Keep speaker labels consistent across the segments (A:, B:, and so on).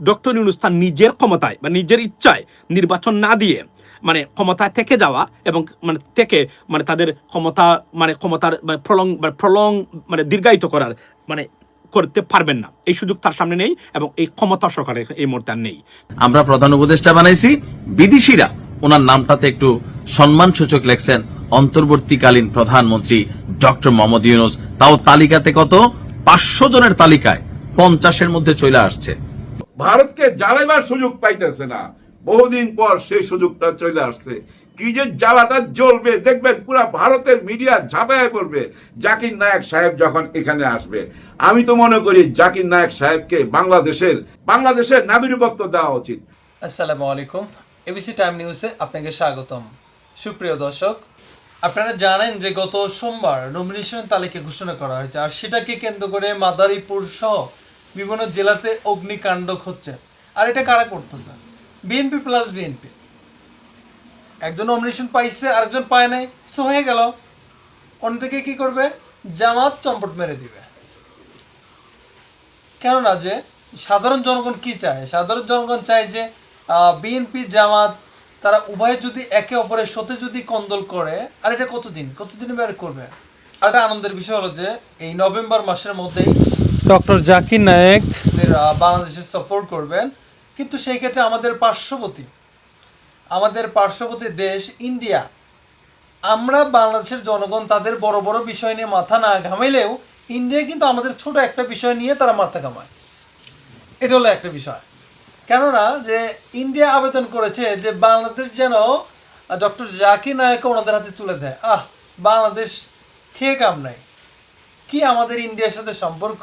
A: Doctor Yunus তার নিজের ক্ষমতায় বা নিজের ইচ্ছায় নির্বাচন না দিয়ে ক্ষমতায় থেকে যাওয়া এবং তাদের ক্ষমতার প্রলং দীর্ঘায়িত করার করতে পারবেন না। এই সুযোগ তার সামনে নেই এবং এই ক্ষমতা সরকারের এই মুহূর্তে আর নেই।
B: আমরা প্রধান উপদেষ্টা বানাইছি, বিদেশিরা ওনার নামটাতে একটু সম্মান সূচক লেখছেন অন্তর্বর্তীকালীন প্রধানমন্ত্রী ডক্টর মোহাম্মদ ইউনূস। তাও তালিকাতে কত 500 জনের তালিকায় 50-এর মধ্যে চলে আসছে।
C: ভারতকে জ্বালাইবার সুযোগ পাইতেছে না, বহুদিন পর সেই সুযোগটা চলে আসছে। কি যে জ্বালাটা জ্বলবে দেখবেন, পুরা ভারতের মিডিয়া ঝাঁপায় পড়বে জাকির নায়েক সাহেব যখন এখানে আসবে। আমি তো মনে করি জাকির নায়েক সাহেবকে বাংলাদেশের নাগরিকত্ব দেওয়া উচিত।
D: আসসালামু আলাইকুম, এবিসি টাইম নিউজে আপনাকে স্বাগতম। সুপ্রিয় দর্শক, আপনারা জানেন যে গত সোমবার নমিনেশন তালিকা ঘোষণা করা হয়েছে, আর সেটাকে কেন্দ্র করে মাদারীপুর সহ বিভিন্ন জেলাতে অগ্নিকাণ্ড হচ্ছে। আর এটা কারা করতেছে? BNP plus BNP. একজন নমিনেশন পাইছে, আরেকজন পায় নাই, সো হয়ে গেল। অন্যদিকে কি করবে? জামাত চম্পট মেরে দিবে। কেননা যে সাধারণ জনগণ কি চায়? সাধারণ জনগণ চায় যে বিএনপি জামাত তারা উভয়ে যদি একে অপরের সাথে যদি কন্দল করে, আর এটা কতদিন বের করবে। আর একটা আনন্দের বিষয় হলো যে এই নভেম্বর মাসের মধ্যেই ডক্টর জাকির নায়েক বাংলাদেশের সফর করবেন। কিন্তু সেই ক্ষেত্রে আমাদের পার্শ্ববর্তী দেশ ইন্ডিয়া, আমরা বাংলাদেশের জনগণ তাদের বড় বড় বিষয় নিয়ে মাথা না ঘামাইলেও ইন্ডিয়া কিন্তু আমাদের ছোট একটা বিষয় নিয়ে তারা মাথা ঘামায়। এটা হলো একটা বিষয়। কেননা যে ইন্ডিয়া আবেদন করেছে যে বাংলাদেশ যেন ডক্টর জাকির নায়েককে ওনাদের হাতে তুলে দেয়। বাংলাদেশ খেয়ে কাম নাই। কি আমাদের ইন্ডিয়ার সাথে সম্পর্ক?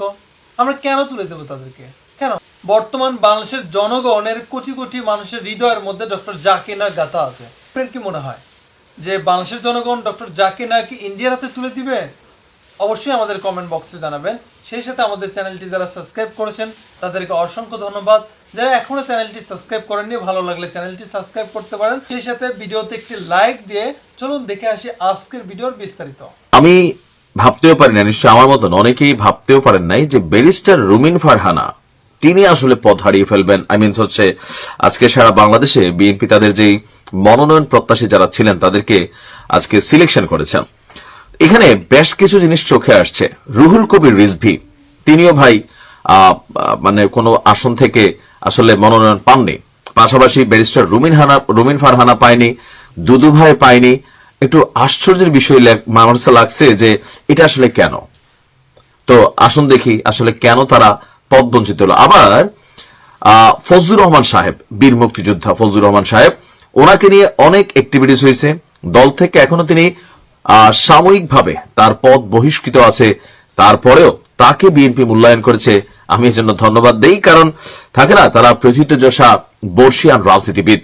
D: আমরা কেন তুলে দেবো তাদেরকে? কেন? বর্তমান বাংলাদেশের জনগণের কোটি কোটি মানুষের হৃদয়ের মধ্যে ডক্টর জাকির নায়েক গাথা আছে। আপনার কি মনে হয় যে বাংলাদেশের জনগণ ডক্টর জাকির নায়েক ইন্ডিয়ার হাতে তুলে দিবে? অবশ্যই আমাদের কমেন্ট বক্সে জানাবেন। সেই সাথে আমাদের চ্যানেলটি যারা সাবস্ক্রাইব করেছেন তাদেরকে অসংখ্য ধন্যবাদ। যারা এখনো চ্যানেলটি সাবস্ক্রাইব করেননি, ভালো লাগলে চ্যানেলটি সাবস্ক্রাইব করতে পারেন। সেই সাথে ভিডিওতে একটি লাইক দিয়ে চলুন দেখে আসি আজকের ভিডিওর বিস্তারিত।
B: আমি ভাবতেও পারি না, নিশ্চয় আমার মতন অনেকেই ভাবতেও পারেন নাই যে ব্যারিস্টার রুমিন ফারহানা তিনি আসলে পদ হারিয়ে ফেলবেন। হচ্ছে আজকে সারা বাংলাদেশে বিএনপি তাদের যেই মনোনয়ন প্রত্যাশী যারা ছিলেন তাদেরকে আজকে সিলেকশন করেছেন। এখানে বেশ কিছু জিনিস চোখে আসছে। রুহুল কবির রিজভী তিনিও ভাই কোনো আসন থেকে আসলে মনোনয়ন পাননি। পাশাপাশি ব্যারিস্টার রুমিন ফারহানা পায়নি, দুদু ভাই পায়নি। একটু আশ্চর্যের বিষয় আমার লাগছে যে এটা আসলে কেন। তো আসুন দেখি আসলে কেন তারা পদ বঞ্চিত হলো। আবার ফজলুর রহমান সাহেব, বীর মুক্তিযোদ্ধা ফজলুর রহমান সাহেব, ওনাকে নিয়ে অনেক অ্যাক্টিভিটিস হয়েছে দল থেকে। এখনো তিনি সাময়িকভাবে তার পদ বহিষ্কৃত আছে, তারপরেও তাকে বিএনপি মূল্যায়ন করেছে। আমি এর জন্য ধন্যবাদ দেই, কারণ থাকে না তারা প্রথিতযশা বর্ষিয়ান রাজনীতিবিদ।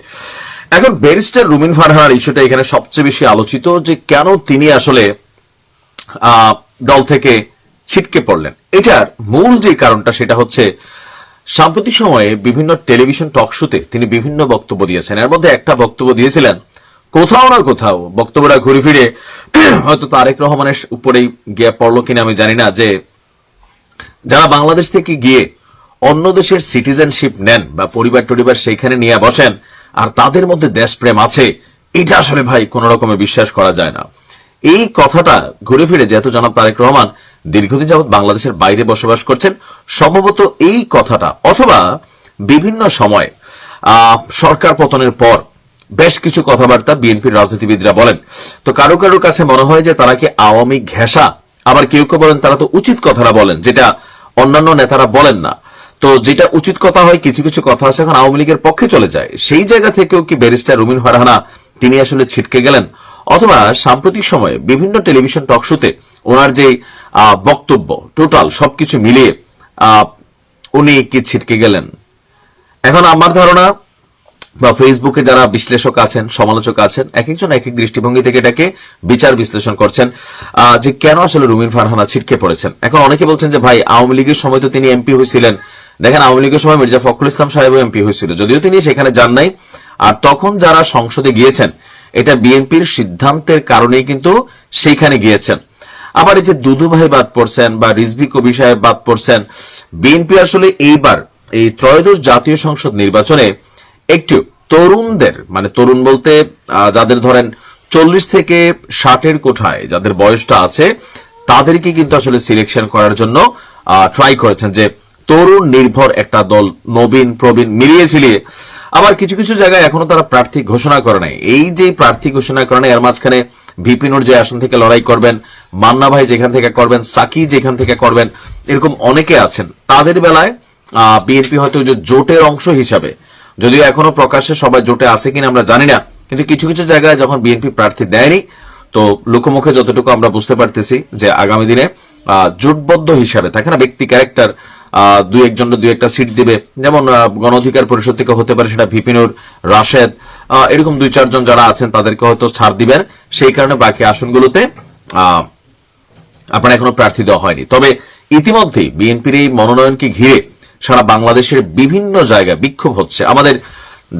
B: এখন ব্যারিস্টার রুমিন ফারহানার ইস্যুটা এখানে সবচেয়ে বেশি আলোচিত, যে কেন তিনি আসলে দল থেকে ছিটকে পড়লেন। এটার মূল যে কারণটা সেটা হচ্ছে সাম্প্রতিক সময়ে বিভিন্ন টেলিভিশন টক শোতে তিনি বিভিন্ন বক্তব্য দিয়েছেন। এর মধ্যে একটা বক্তব্য দিয়েছিলেন, কোথাও না কোথাও বক্তব্যটা ঘুরে ফিরে হয়তো তারেক রহমানের উপরেই গিয়ে পড়লো কিনা আমি জানি না, যে যারা বাংলাদেশ থেকে গিয়ে অন্য দেশের সিটিজেনশিপ নেন বা পরিবার সেইখানে নিয়ে বসেন আর তাদের মধ্যে দেশপ্রেম আছে, এটা আসলে ভাই কোন রকমে বিশ্বাস করা যায় না। এই কথাটা ঘুরে ফিরে যেহেতু জনাব তারেক রহমান দীর্ঘদিন যাবৎ বাংলাদেশের বাইরে বসবাস করছেন, সম্ভবত এই কথাটা অথবা বিভিন্ন সময় সরকার পতনের পর বেশ কিছু কথাবার্তা বিএনপির রাজনীতিবিদরা বলেন। তো কারো কারো কাছে মনে হয় যে তারা কি আওয়ামী ঘেঁষা, আবার কেউ কেউ বলেন তারা তো উচিত কথাটা বলেন যেটা অন্যান্য নেতারা বলেন না। তো যেটা উচিত কথা হয়, কিছু কিছু কথা আছে এখন আওয়ামী লীগের পক্ষে চলে যায়। সেই জায়গা থেকেও কি ব্যারিস্টার রুমিন ফারহানা তিনি আসলে ছিটকে গেলেন, অথবা সাম্প্রতিক সময়ে বিভিন্ন টেলিভিশন টক শোতে ওনার যে বক্তব্য টোটাল সবকিছু মিলিয়ে উনি কি ছিটকে গেলেন? এখন আমার ধারণা বা ফেসবুকে যারা বিশ্লেষক আছেন, সমালোচক আছেন, এক একজন এক এক দৃষ্টিভঙ্গি থেকে এটাকে বিচার বিশ্লেষণ করছেন যে কেন আসলে রুমিন ফারহানা ছিটকে পড়েছেন। এখন অনেকে বলছেন যে ভাই আওয়ামী লীগের সময় তো তিনি এমপি হয়েছিলেন। দেখেন, আওয়ামী লীগের সময় মির্জা ফখরুল ইসলাম সাহেবও এমপি হয়েছিল, যদিও তিনি সেখানে যান নাই। আর তখন যারা সংসদে গিয়েছেন এটা বিএনপির সিদ্ধান্তের কারণেই কিন্তু সেইখানে গিয়েছেন। আবার এই যে দুদু ভাই বাদ পড়ছেন বা রিজভী কবির সাহেব বাদ পড়ছেন, বিএনপি আসলে এইবার এই ত্রয়োদশ জাতীয় সংসদ নির্বাচনে একটু তরুণদের, মানে তরুণ বলতে যাদের ধরেন 40 থেকে 60-এর কোঠায় যাদের বয়সটা আছে, তাদেরকে কিন্তু আসলে সিলেকশন করার জন্য ট্রাই করেছেন যে তরুণ নির্ভর একটা দল, নবীন প্রবীণ মিলিয়ে ঝিলিয়ে। আবার কিছু কিছু জায়গায় এখনো তারা প্রার্থী ঘোষণা করে নাই। এই যে প্রার্থী ঘোষণা করে নাই, এর মাঝখানে ভিপিনুর যে আসন থেকে লড়াই করবেন, মান্না ভাই যেখান থেকে করবেন, সাকি যেখান থেকে করবেন, এরকম অনেকে আছেন। তাদের বেলায় বিএনপি হয়তো যে জোটের অংশ হিসাবে, যদিও এখনো প্রকাশ্যে সবাই জোটে আছে কিনা আমরা জানি না, কিন্তু কিছু কিছু জায়গায় যখন বিএনপি প্রার্থী দেয়নি, তো লোকমুখে যতটুকু আমরা বুঝতে পারতেছি যে আগামী দিনে জোটবদ্ধ হিসাবে থাকে না, ব্যক্তি ক্যারেক্টার দুই একজন দুই একটা সিট দিবে, যেমন গণ অধিকার পরিষদ থেকে হতে পারে সেটা ভিপিনুর, রাশেদ, এরকম 2-4 জন যারা আছেন তাদেরকে হয়তো ছাড় দিবেন। সেই কারণে বাকি আসনগুলোতে আপনার এখনো প্রার্থী দেওয়া হয়নি। তবে ইতিমধ্যেই বিএনপির এই মনোনয়নকে ঘিরে সারা বাংলাদেশের বিভিন্ন জায়গায় বিক্ষোভ হচ্ছে। আমাদের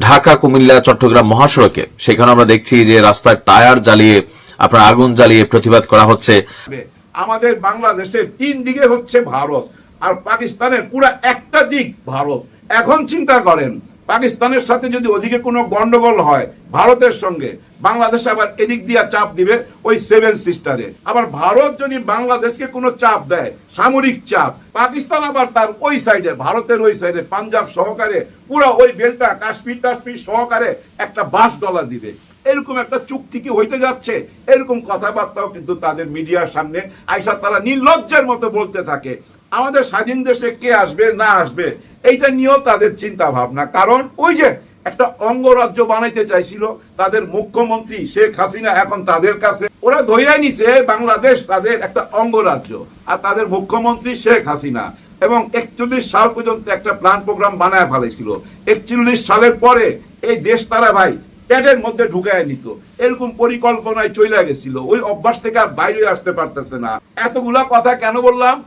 B: ঢাকা, কুমিল্লা, চট্টগ্রাম মহাসড়কে সেখানে আমরা দেখছি যে রাস্তার টায়ার জ্বালিয়ে, আপনার আগুন জ্বালিয়ে প্রতিবাদ করা হচ্ছে।
C: আমাদের বাংলাদেশের 3 দিকে হচ্ছে ভারত, আর পাকিস্তানের পুরো একটা দিক ভারত। এখন চিন্তা করেন, পাকিস্তানের সাথে যদি ওদিকে কোনো গন্ডগোল হয় ভারতের সঙ্গে, বাংলাদেশ আবার এদিক দিয়ে চাপ দিবে ওই 7 সিস্টারে। আবার ভারত যদি বাংলাদেশকে কোনো চাপ দেয়, সামরিক চাপ, পাকিস্তান আবার তার ওই সাইডে, ভারতের ওই সাইডে পাঞ্জাব সহকারে পুরো ওই বেলটা কাশ্মীর টাশ্মীর সহকারে একটা $20 দিবে। এরকম একটা চুক্তি কি হইতে যাচ্ছে? এরকম কথাবার্তাও কিন্তু তাদের মিডিয়ার সামনে আইসা তারা নির্লজ্জের মতো বলতে থাকে। আমাদের স্বাধীন দেশে কে আসবে না আসবে এইটা নিয়েও তাদের চিন্তা ভাবনা। কারণ ওই যে একটা অঙ্গরাজ্য বানাইতে চাইছিল তাদের মুখ্যমন্ত্রী শেখ হাসিনা, এখন তাদের কাছে ওরা ধইরা নিছে বাংলাদেশ তাদের একটা অঙ্গরাজ্য, আর তাদের মুখ্যমন্ত্রী শেখ হাসিনা। এবং 41 সাল পর্যন্ত একটা প্ল্যান প্রোগ্রাম বানায় ফেলেছিল। 41 সালের পরে এই দেশ তারা ভাই প্যাডের মধ্যে ঢুকায় নিত, এরকম পরিকল্পনায় চলে গেছিল। ওই অভ্যাস থেকে আর বাইরে আসতে পারতেছে না। এতগুলা কথা কেন বললাম?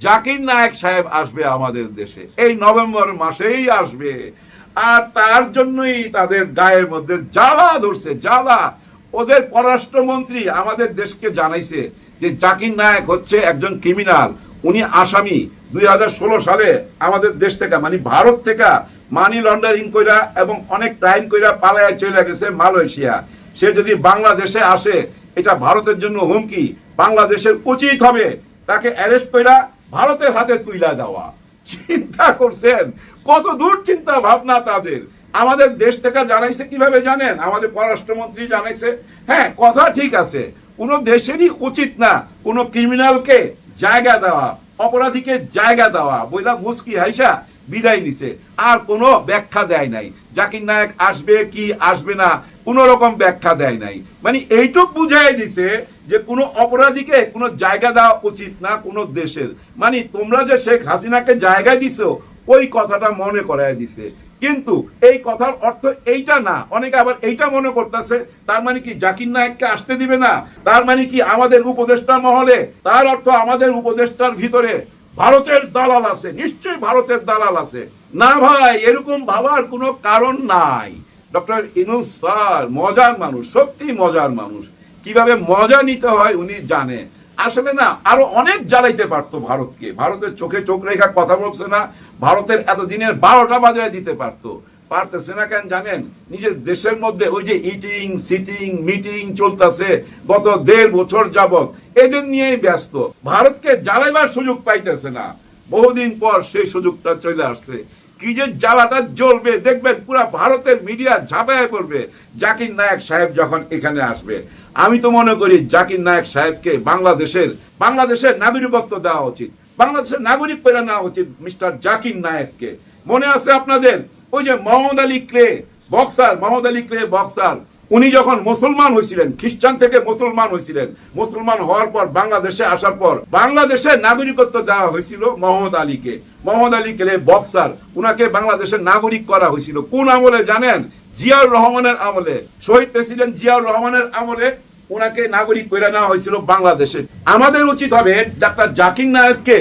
C: জাকির নায়েক সাহেব আসবে আমাদের দেশে, এই নভেম্বর মাসেই আসবে। আর তার জন্যই তাদের গায়ের মধ্যে জ্বালা ধরছে, জ্বালা। ওদের পররাষ্ট্রমন্ত্রী আমাদের দেশকে জানাইছে যে জাকির নায়েক হচ্ছে একজন ক্রিমিনাল, উনি আসামি। 2016 সালে আমাদের দেশ থেকে, মানে ভারত থেকে মানি লন্ডারিং কইরা এবং অনেক ক্রাইম কইরা পালায় চলে গেছে মালয়েশিয়া। সে যদি বাংলাদেশে আসে, এটা ভারতের জন্য হুমকি। বাংলাদেশের উচিত হবে তাকে অ্যারেস্ট কইরা ভারতের হাতে তুইলা দেওয়া। চিন্তা করছেন কত দূর চিন্তা ভাবনা তাদের? আমাদের দেশ থেকে জানাইছে কিভাবে জানেন? আমাদের পররাষ্ট্রমন্ত্রী জানাইছে, হ্যাঁ কথা ঠিক আছে, কোন দেশেরই উচিত না কোন ক্রিমিনালকে জায়গা দেওয়া, অপরাধীকে জায়গা দেওয়া। বইলা মুস্কি হাইসা বিদায় নিছে, আর কোনো ব্যাখ্যা দেয় নাই। জাকির নায়েক আসবে কি আসবে না কোন রকম ব্যাখ্যা দেয় নাই। মানে এইটুক বুঝাই দিছে যে কোনো অপরাধীকে কোনো জায়গা দেওয়া উচিত না কোনো দেশের। মানে তোমরা যে শেখ হাসিনাকে জায়গা দিছো ওই কথাটা মনে করায় দিছে। কিন্তু এই কথার অর্থ এইটা না। অনেকে আবার এইটা মনে করতেছে তার মানে কি জাকির নায়েককে আসতে দিবে না, তার মানে কি আমাদের উপদেষ্টা মহলে, তার অর্থ আমাদের উপদেষ্টার ভিতরে ভারতের দালাল আছে। নিশ্চয়ই ভারতের দালাল আছে। না ভাই, এরকম ভাবার কোনো কারণ নাই। ডক্টর ইউনূস স্যার মজার মানুষ, সত্যি মজার মানুষ। কিভাবে মজা নিতে হয় উনি জানে। আসলে না, আরো অনেক জ্বালাইতে পারতো ভারতকে। ভারতের চোখে চোখ রেখা কথা বলছে না, ভারতের এতদিনের 12টা বাজায় দিতে পারতো। পারতেছে না কেন জানেন? নিজের দেশের মধ্যে ওই যে ইটিং সিটিং মিটিং চলতেছে গত 1.5 বছর যাবত, এদের নিয়েই ব্যস্ত। ভারতকে জ্বালাইবার সুযোগ পাইতেছে না। বহুদিন পর সেই সুযোগটা চলে আসছে। কি যে জ্বালাটা জ্বলবে দেখবেন, পুরা ভারতের মিডিয়া ঝাঁপায় পড়বে জাকির নায়েক সাহেব যখন এখানে আসবে। আমি তো মনে করি জাকির নায়েক সাহেবকে বাংলাদেশের নাগরিকত্ব দেওয়া উচিত, বাংলাদেশের নাগরিক করে নেওয়া উচিত মিস্টার জাকির নায়েককে। মনে আছে আপনাদের ওই যে মোহাম্মদ আলী ক্লে বক্সার, উনি যখন মুসলমান হয়েছিলেন, খ্রিস্টান থেকে মুসলমান হয়েছিলেন, মুসলমান হওয়ার পর বাংলাদেশে আসার পর বাংলাদেশের নাগরিকত্ব দেওয়া হয়েছিল মোহাম্মদ আলীকে। মোহাম্মদ আলী ক্লে বক্সার, উনাকে বাংলাদেশের নাগরিক করা হয়েছিল কোন আমলে জানেন? জিয়াউর রহমানের আমলে। শহীদ প্রেসিডেন্ট জিয়াউর রহমানের আমলে ওনাকে নাগরিক করে নেওয়া হয়েছিল বাংলাদেশে। আমাদের উচিত হবে ডাক্তার জাকির নায়েককে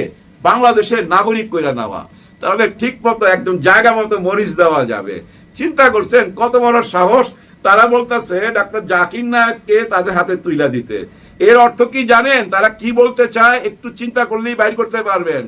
C: বাংলাদেশের নাগরিক করে নেওয়া, তাহলে ঠিক মতো একদম জায়গা মতো মরিচ দেওয়া যাবে। চিন্তা করছেন কত বড় সাহস? তারা বলতেছে ডাক্তার জাকির নায়েককে তাদের হাতে তুইলা দিতে। এর অর্থ কি জানেন? তারা কি বলতে চায় একটু চিন্তা করলেই বাইর করতে পারবেন।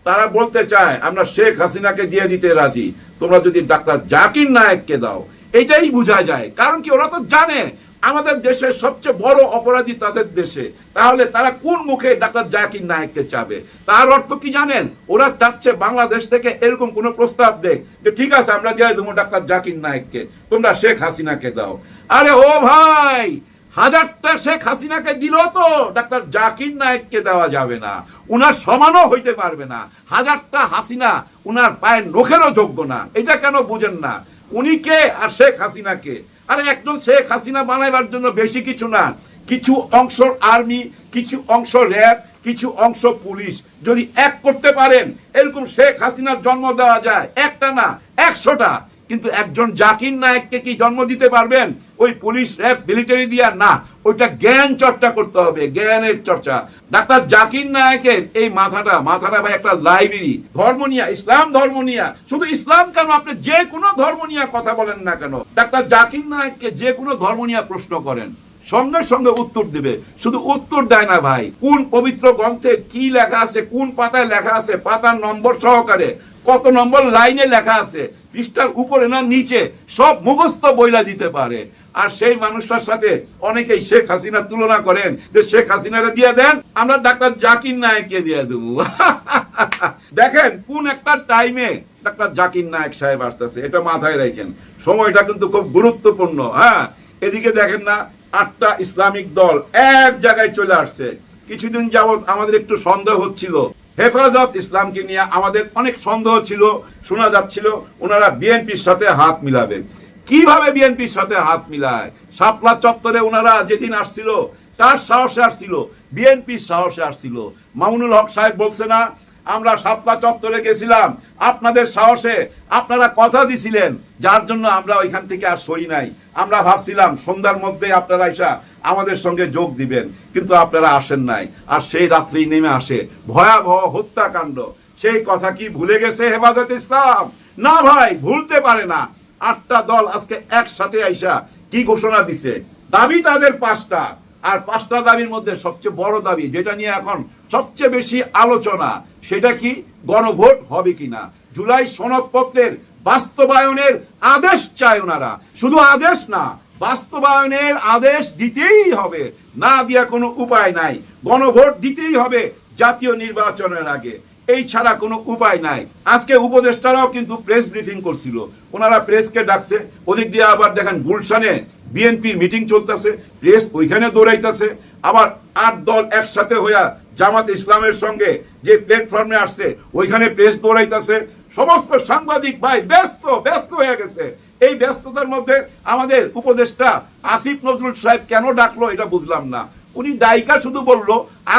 C: তারা বলতে চায় আমরা শেখ হাসিনাকে দিয়ে দিতে রাজি, তোমরা যদি ডাক্তার জাকির নায়েককে দাও। এটাই বোঝা যায়, কারণ কি ওরা তো জানে আমাদের দেশের সবচেয়ে বড় অপরাধী তাদের দেশে, তাহলে তারা কোন মুখে ডাক্তার জাকির নায়েককে চাবে? তার অর্থ কি জানেন? ওরা চাচ্ছে বাংলাদেশ থেকে এরকম কোন প্রস্তাব দেখ যে ঠিক আছে আমরা দিয়ে দেবো ডাক্তার জাকির নায়েককে, তোমরা শেখ হাসিনাকে দাও। আরে ও ভাই, হাজারটা শেখ হাসিনাকে দিল তো ডাক্তার জাকির নায়েককে দেওয়া যাবে না, উনার সমানও হইতে পারবে না। হাজারটা হাসিনা উনার পায়ের নখেরও যোগ্য না। এটা কেন বুঝেন না? উনি কে আর শেখ হাসিনা কে? আরে একজন শেখ হাসিনা বানাইবার জন্য বেশি কিছু না, কিছু অংশ আর্মি, কিছু অংশ র্যাব, কিছু অংশ পুলিশ যদি এক করতে পারেন, এরকম শেখ হাসিনার জন্ম দেওয়া যায়। একটা না, 100টা। কিন্তু একজন জাকির নায়েককে কি জন্ম দিতে পারবেন ওই পুলিশ র্যাব মিলিটারি দিয়া? না, ওইটা জ্ঞান চর্চা করতে হবে, জ্ঞানের চর্চা। ডাক্তার জাকির নায়েকের এই মাথাটা ভাই একটা লাইব্রেরি। ধর্ম নিয়ে, ইসলাম ধর্ম নিয়ে, শুধু ইসলাম কেন, আপনি যে কোনো ধর্ম নিয়ে কথা বলেন না কেন, ডাক্তার জাকির নায়েককে যে কোনো ধর্ম নিয়ে প্রশ্ন করেন, সঙ্গে সঙ্গে উত্তর দিবে। শুধু উত্তর দেয় না ভাই, কোন পবিত্র গ্রন্থে কি লেখা আছে, কোন পাতায় লেখা আছে, পাতার নম্বর সহকারে, কত নম্বর লাইনে লেখা আছে, পৃষ্ঠার উপরে না নিচে, সব মুখস্থ বইলা দিতে পারে। আর সেই মানুষটার সাথে অনেকেই শেখ হাসিনা তুলনা করেন যে শেখ হাসিনারে দিয়ে দেন, আমরা ডাক্তার জাকির নায়েককে দিয়ে দেবো। দেখেন কোন একটা টাইমে ডাক্তার জাকির নায়েক সাহেব আসতেছে, এটা মাথায় রাখেন। সময়টা কিন্তু খুব গুরুত্বপূর্ণ। হ্যাঁ, এদিকে দেখেন না, 8টা ইসলামিক দল এক জায়গায় চলে আসছে। কিছুদিন যাবত আমাদের একটু সন্দেহ হচ্ছিল, হেফাজত ইসলামকে নিয়ে আমাদের অনেক সন্দেহ ছিল, শোনা যাচ্ছিল ওনারা বিএনপির সাথে হাত মিলাবে। কিভাবে বিএনপির সাথে হাত মিলায়? শাপলা চত্বরে ওনারা যেদিন আসছিল, তার সাহসে আসছিল, বিএনপির সাহসে আসছিল। মামুনুল হক সাহেব বলছে না, আমরা শাপলা চত্বরে গেছিলাম আপনাদের সাহসে, আপনারা কথা দিছিলেন, যার জন্য আমরা ওইখান থেকে আর সরি নাই। আমরা ভাবছিলাম সন্ধ্যার মধ্যে আপনারা এসে আমাদের সঙ্গে যোগ দিবেন, কিন্তু আপনারা আসেন নাই। আর সেই রাত্রেই নেমে আসে ভয়াবহ হত্যাকাণ্ড। সেই কথা কি ভুলে গেছে হেফাজত ইসলাম? না ভাই, ভুলতে পারে না। 8টা দল আজকে একসাথে আইসা কি ঘোষণা দিছে? দাবি তাদের 5টা, আর 5টা দাবির মধ্যে সবচেয়ে বড় দাবি, যেটা নিয়ে এখন সবচেয়ে বেশি আলোচনা, সেটা কি? গণভোট হবে কিনা। জুলাই সনদপত্রের বাস্তবায়নের আদেশ চায় ওনারা। শুধু আদেশ না, বাস্তবায়নের আদেশ দিতেই হবে, না দিয়া কোনো উপায় নাই। গণভোট দিতেই হবে জাতীয় নির্বাচনের আগে, এই ছাড়া কোনো উপায় নাই। আজকে উপদেষ্টারাও কিন্তু প্রেস ব্রিফিং করছিল, ওনারা প্রেসকে ডাকছে। ওদিক দিয়ে আবার দেখেন গুলশানে বিএনপির মিটিং চলতেছে, প্রেস ওইখানে দৌড়াইতেছে। আবার 8 দল একসাথে হইয়া জামাত ইসলামের সঙ্গে যে প্ল্যাটফর্মে আসছে, ওইখানে প্রেস দৌড়াইতেছে। সমস্ত সাংবাদিক ভাই ব্যস্ত হয়ে গেছে। এই ব্যস্ততার মধ্যে আমাদের উপদেষ্টা আসিফ নজরুল সাহেব কেন ডাকলো এটা বুঝলাম না। উনি ডাইকা শুধু বলল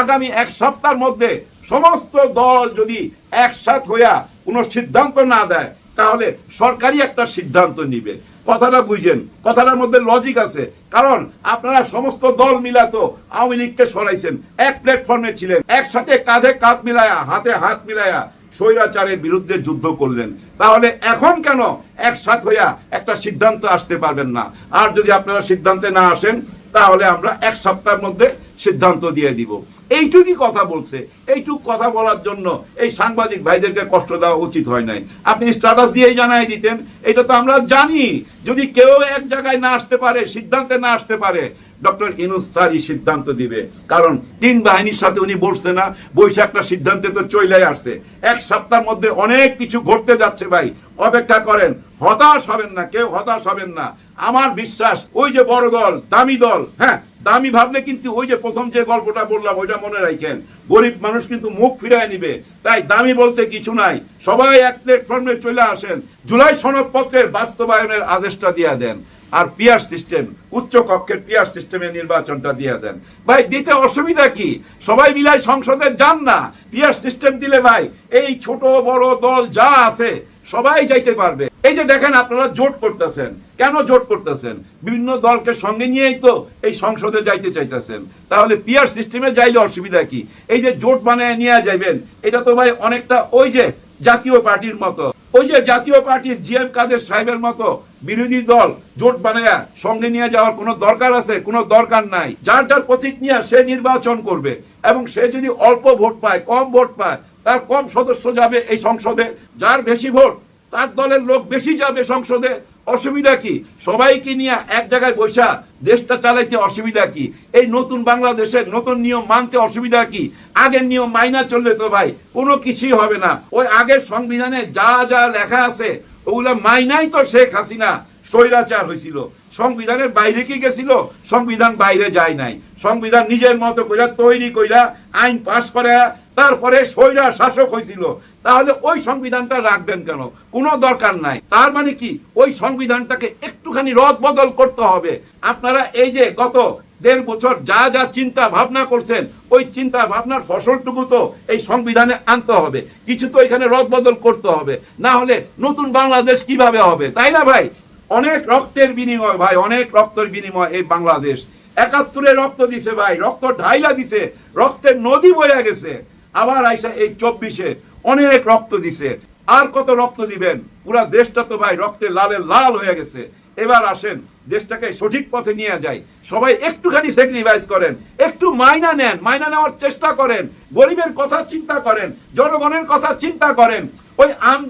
C: আগামী 1 সপ্তাহের মধ্যে সমস্ত দল যদি একসাথ হইয়া কোনো সিদ্ধান্ত না দেয়, তাহলে সরকারি একটা সিদ্ধান্ত নিবে। কথাটা বুঝেন, কথাটার মধ্যে লজিক আছে। কারণ আপনারা সমস্ত দল মিলা তো আওয়ামী লীগকে সরাইছেন, এক প্ল্যাটফর্মে ছিলেন, একসাথে কাঁধে কাঁধ মিলায়া, হাতে হাত মিলায়া স্বৈরাচারের বিরুদ্ধে যুদ্ধ করলেন। তাহলে এখন কেন একসাথ হইয়া একটা সিদ্ধান্ত আসতে পারবেন না? আর যদি আপনারা সিদ্ধান্তে না আসেন, তাহলে আমরা 1 সপ্তাহের মধ্যে সিদ্ধান্ত দিয়ে দিব। এইটুকুই কথা বলছে। এইটুক কথা বলার জন্য এই সাংবাদিক ভাইদেরকে কষ্ট দেওয়া উচিত হয় নাই। আপনি স্ট্যাটাস দিয়েই জানাই দিতেন, এটা তো আমরা জানি। যদি কেউ এক জায়গায় না আসতে পারে, সিদ্ধান্তে না আসতে পারে, ডক্টর ইউনূস স্যারই সিদ্ধান্ত দিবে। কারণ 3 বাহিনীর সাথে উনি বসছে না, বৈশাখ একটা সিদ্ধান্তে তো চলেই আসছে। 1 সপ্তাহের মধ্যে অনেক কিছু ঘটতে যাচ্ছে ভাই, অপেক্ষা করেন। হতাশ হবেন না, কেউ হতাশ হবেন না। আমার বিশ্বাস ওই যে বড় দল, দামি দল, হ্যাঁ দামি ভাবলে কিন্তু ওই যে প্রথম যে গল্পটা বললাম ওইটা মনে রাখেন, গরিব মানুষ কিন্তু মুখ ফিরায় নিবে। তাই দামি বলতে কিছু নাই, সবাই এক প্ল্যাটফর্মে চলে আসেন, জুলাই সনদপত্রের বাস্তবায়নের আদেশটা দিয়ে দেন। আর পিয়ার সিস্টেম, উচ্চ কক্ষের পিয়ার সিস্টেমে নির্বাচনটা দিয়ে দেন। ভাই দিতে অসুবিধা কি? সবাই মিলাই সংসদে যান না। পিয়ার সিস্টেম দিলে ভাই এই ছোট বড় দল যা আছে সবাই যাইতে পারবে। এই যে দেখেন আপনারা জোট করতেছেন, কেন জোট করতেছেন? বিভিন্ন দলকে সঙ্গে নিয়েই তো এই সংসদে যাইতে চাইতেছেন। তাহলে পিয়ার সিস্টেমে যাইলে অসুবিধা কি? এই যে জোট বানায় নিয়ে যাইবেন, এটা তো ভাই অনেকটা ওই যে জাতীয় পার্টির মতো, ওই যে জাতীয় পার্টির জিএম কাদের সাহেবের মতো বিরোধী দল জোট বানায়া সঙ্গে নিয়ে যাওয়ার কোনো দরকার আছে? কোনো দরকার নাই। যার যার প্রতীক নিয়ে সে নির্বাচন করবে, এবং সে যদি অল্প ভোট পায়, কম ভোট পায়, তার কম সদস্য যাবে এই সংসদে, যার বেশি ভোট তার দলের লোক বেশি যাবে সংসদে। অসুবিধা কি? সবাইকে নিয়ে এক জায়গায় বসা দেশটা চালাইতে অসুবিধা কি? এই নতুন বাংলাদেশের নতুন নিয়ম মানতে অসুবিধা কি? আগের নিয়ম মাইনা চললে তো ভাই কোনো কিছুই হবে না। ওই আগের সংবিধানে যা যা লেখা আছে ওগুলা মাইনাই তো শেখ হাসিনা স্বৈরাচার হয়েছিল। সংবিধানের বাইরে কি গেছিল? সংবিধান বাইরে যায় নাই। সংবিধান নিজের মতো কইরা তৈরি কইরা আইন পাস করে তারপরে স্বৈরা শাসক হয়েছিল। তাহলে ওই সংবিধানটা রাখবেন কেন? কোনো দরকার নাই। তার মানে কি ওই সংবিধানটাকে একটুখানি রদ বদল করতে হবে। আপনারা এই যে গত 1.5 বছর যা যা চিন্তা ভাবনা করছেন ওই চিন্তা ভাবনার ফসলটুকু তো এই সংবিধানে আনতে হবে, কিছু তো এখানে রদ বদল করতে হবে, না হলে নতুন বাংলাদেশ কিভাবে হবে? তাই না ভাই? অনেক রক্তের বিনিময় ভাই, অনেক রক্তের বিনিময় এই বাংলাদেশ। 71-এ রক্ত দিছে ভাই, রক্ত ঢাইলা দিছে, রক্তের নদী বয়ে গেছে। আবার আইসা এই 24-এ অনেক রক্ত দিছে। আর কত রক্ত দিবেন? পুরা দেশটা তো ভাই রক্তে লালে লাল হয়ে গেছে। এবার আসেন দেশটাকে সঠিক পথে নিয়ে যাই। সবাই একটুখানি স্যাক্রিফাইস করেন, একটু মাইনা নেন, মাইনা নেওয়ার চেষ্টা করেন, গরিবের কথা চিন্তা করেন, জনগণের কথা চিন্তা করেন। ওই আম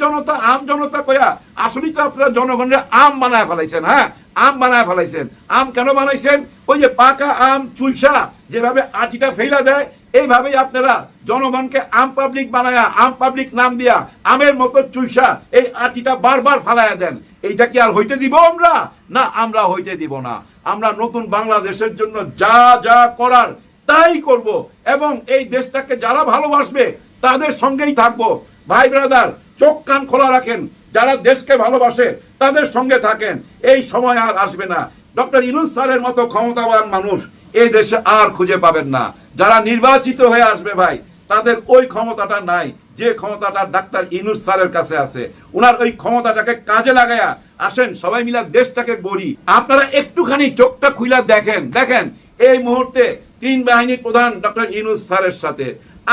C: জনতা কইয়া আসলেই তো আপনারা জনগণের আম বানায় ফেলাইছেন। হ্যাঁ, আম বানায় ফেলাইছেন। আম কেন বানাইছেন? ওই যে পাকা আম চুইসা যেভাবে আটিটা ফেলা দেয় এইভাবেই আপনারা জনগণকে আম পাবলিক বানায়া, আম পাবলিক নাম দিয়া আমের মতো চুইসা এই আটিটা বারবার ফালাইয়া দেন। এইটা কি আর হইতে দিব আমরা? না, আমরা হইতে দিব না। আমরা নতুন বাংলাদেশের জন্য যা যা করার তাই করব, এবং এই দেশটাকে যারা ভালোবাসবে তাদের সঙ্গেই থাকবো। ভাই ব্রাদার, চোখ কান খোলা রাখেন, যারা দেশকে ভালোবাসে তাদের সঙ্গে থাকেন। এই সময় আর আসবে না। ডক্টর ইউনূস স্যারের মতো ক্ষমতাবান মানুষ এই দেশে আর খুঁজে পাবেন না। যারা নির্বাচিত হয়ে আসবে ভাই, তাদের ওই ক্ষমতাটা নাই যে ক্ষমতাটা ডাক্তার ইউনূস স্যারের কাছে আছে। উনার ওই ক্ষমতাটাকে কাজে লাগায়া আসেন সবাই মিলে দেশটাকে গড়ি। আপনারা একটুখানি চোখটা খুইলা দেখেন, এই মুহূর্তে 3 বাহিনীর প্রধান ডক্টর ইউনূস স্যারের সাথে,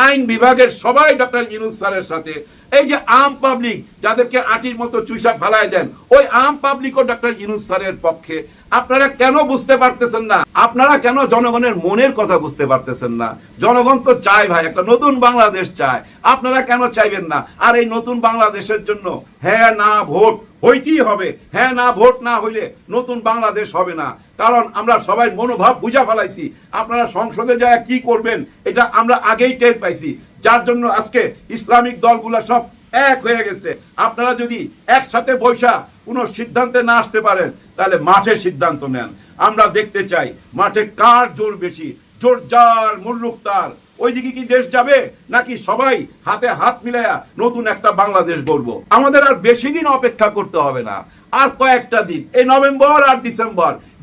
C: আইন বিভাগের সবাই ডক্টর ইউনূস স্যারের সাথে। এই যে আম পাবলিক যাদেরকে আটির মতো চুইসা ফেলায় দেন, ওই আম পাবলিকও ডক্টর ইউনূস স্যারের পক্ষে। আপনারা কেন বুঝতে পারতেছেন না? আপনারা কেন জনগণের মনের কথা বুঝতে পারতেছেন না? জনগণ তো চায় ভাই, একটা নতুন বাংলাদেশ চায়। আপনারা কেন চাইবেন না? আর এই নতুন বাংলাদেশের জন্য হ্যাঁ না ভোট হইতেই হবে। হ্যাঁ না ভোট না হইলে নতুন বাংলাদেশ হবে না। কারণ আমরা সবাই মনোভাব বুঝা ফেলাইছি। আপনারা সংসদে যায় কি করবেন এটা আমরা আগেই টের পাইছি, যার জন্য আজকে ইসলামিক দলগুলা সব এক হয়ে গেছে। আপনারা যদি একসাথে বৈশা কোনো সিদ্ধান্তে না আসতে পারেন তাহলে মাঠে সিদ্ধান্ত নেন। আমরা দেখতে চাই মাঠে কার জোর বেশি, জোর যার মুল্লুক তার। ওইদিকে কি দেশ যাবে, নাকি সবাই হাতে হাত মিলাইয়া নতুন একটা বাংলাদেশ গড়বো? আমাদের আর বেশি দিন অপেক্ষা করতে হবে না, আর কয়েকটা দিন। এই নভেম্বর আর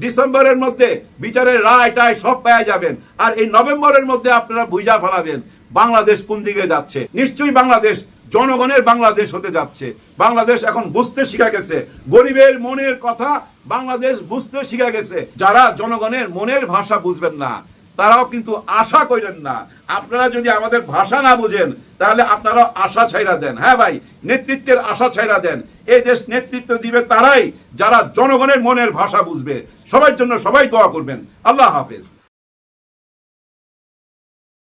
C: ডিসেম্বরের মধ্যে বিচারের রায় টায় সব পেয়ে যাবেন। আর এই নভেম্বরের মধ্যে আপনারা বুঝা ফেলাবেন বাংলাদেশ কোন দিকে যাচ্ছে। নিশ্চয়ই বাংলাদেশ জনগণের বাংলাদেশ হতে যাচ্ছে। বাংলাদেশ এখন বুঝতে শিখে গেছে গরিবের মনের কথা, বাংলাদেশ বুঝতে শিখে গেছে। যারা জনগণের মনের ভাষা বুঝবেন না তারাও কিন্তু আশা করেন না। আপনারা যদি আমাদের ভাষা না বুঝেন তাহলে আপনারা আশা ছাইরা দেন। হ্যাঁ ভাই, নেতৃত্বের আশা ছাইরা দেন। এই দেশ নেতৃত্ব দিবে তারাই যারা জনগণের মনের ভাষা বুঝবে। সবার জন্য সবাই দোয়া করবেন। আল্লাহ হাফেজ।